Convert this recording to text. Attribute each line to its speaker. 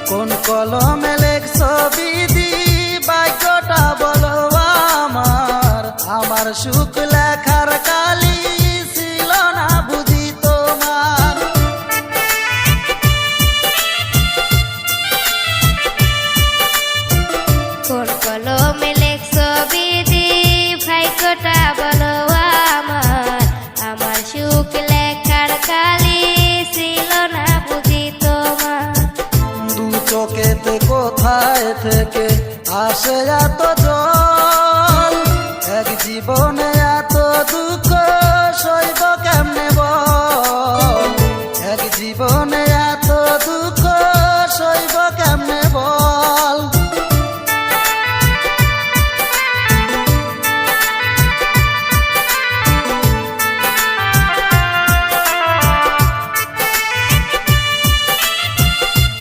Speaker 1: কোন কলমে লেখছো বিধি ভাগ্যটা বলো আমার, আমার সুখ লেখার কালি ছিল না বুঝি তোমার।
Speaker 2: কোন কলমে লেখছো বিধি ভাগ্যটা বলো আমার, আমার সুখ লেখার কালি ছিল না বুঝি তোমার।
Speaker 1: দু চোখেতে কোথায় থেকে আসে এত জল, এক জীবনে